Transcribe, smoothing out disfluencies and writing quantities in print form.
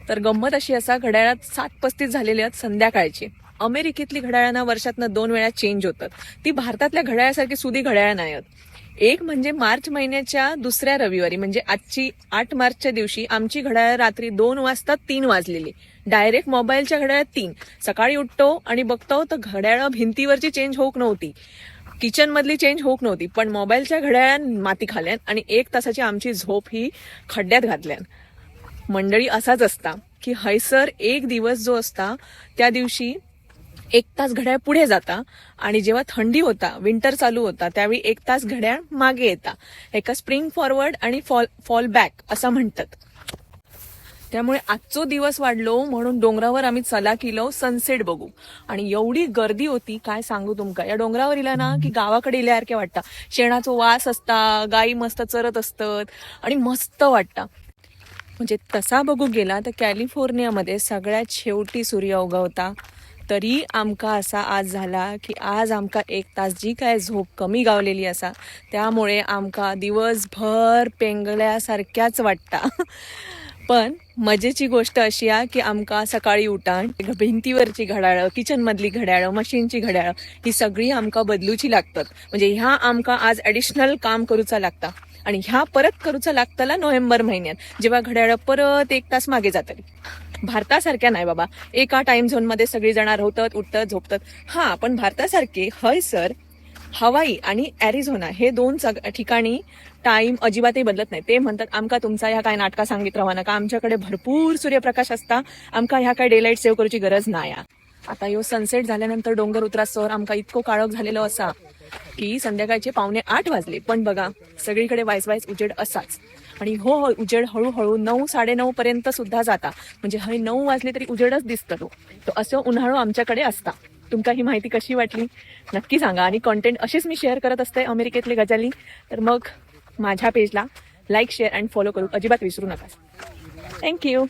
तर गंमत अशी असा, घड्याळात 7:35 झालेले आहेत संध्याकाळची. अमेरिकेतली घड्याळांना वर्षातनं 2 वेळा चेंज होतात. ती भारतातल्या घड्याळासारखी सुधी घड्याळ नाही आहेत. एक म्हणजे मार्च महिन्याच्या दुसऱ्या रविवारी, म्हणजे आजची 8 मार्चच्या दिवशी आमची घड्याळ रात्री 2 वाजता 3 वाजलेली. डायरेक्ट मोबाईलच्या घड्याळात 3. सकाळी उठतो आणि बघतो तर घड्याळ भिंतीवरची चेंज होऊक नव्हती, किचन मधली चेंज होऊक नव्हती, पण मोबाईलच्या घड्याळात माती खाल्यान आणि 1 तासाची आमची झोप ही खड्ड्यात घातल्यान. मंडळी असाच असता की हैसर एक दिवस जो असता त्या दिवशी 1 तास घड्याळ पुढे जाता आणि जेव्हा थंडी होता, विंटर चालू होता, त्यावेळी 1 तास घड्याळ मागे येता. एका स्प्रिंग फॉरवर्ड आणि फॉल बॅक असं म्हणतात. त्यामुळे आजचो दिवस वाढलो म्हणून डोंगरावर आम्ही चला केलो सनसेट बघू. आणि एवढी गर्दी होती काय सांगू तुमका. या डोंगरावर इला ना की गावाकडे इल्यासारखे वाटतं. शेणाचो वास असता, गाई मस्त चरत असतात आणि मस्त वाटतं. म्हणजे तसा बघू गेला तर कॅलिफोर्नियामध्ये सगळ्यात शेवटी सूर्य उगवता. तरी आमका असा आज झाला की आज आमका 1 तास जी काय झोप कमी गावलेली असा, त्यामुळे आमका दिवसभर पेंगल्यासारख्याच वाटता. पण मजेची गोष्ट अशी आहे की आमका सकाळी उठान भिंतीवरची घड्याळं, किचन मधली घड्याळं, मशीनची घड्याळं ही सगळी आमका बदलूची लागतात. म्हणजे ह्या आमका आज ॲडिशनल काम करूचा लागता. आणि ह्या परत करूचा लागताला नोव्हेंबर महिन्यात, जेव्हा घड्याळं परत 1 तास मागे जातली. भारतासारख्या नाही बाबा, एका टाइम झोन मध्ये सगळी जण होतात, उठतात, झोपतात. हा, पण भारतासारखे हय सर हवाई आणि ॲरिझोना हे 2 ठिकाणी टाइम अजिबातही बदलत नाही. ते म्हणतात आमका तुमचा ह्या काय नाटका सांगित राहा नका, आमच्याकडे भरपूर सूर्यप्रकाश असता, आमका ह्या काय डेलाईट सेव्ह करूची गरज नाही. आता यो सनसेट झाल्यानंतर डोंगर उतरासर आमका इतकं काळोख झालेलं असा की संध्याकाळचे 7:45 वाजले. पण बघा सगळीकडे वायस उजेड असाच. आणि हो उजेड हळूहळू 9, 9:30 पर्यंत सुद्धा जाता. म्हणजे हय 9 वाजले तरी उजेडच दिसतं. तो असं उन्हाळू आमच्याकडे असता. तुमका ही माहिती कशी वाटली नक्की सांगा. आणि कॉन्टेंट अशीच मी शेअर करत असते अमेरिकेतले गजाली. तर मग माझ्या पेजला लाईक, शेअर अँड फॉलो करू अजिबात विसरू नका. थँक्यू.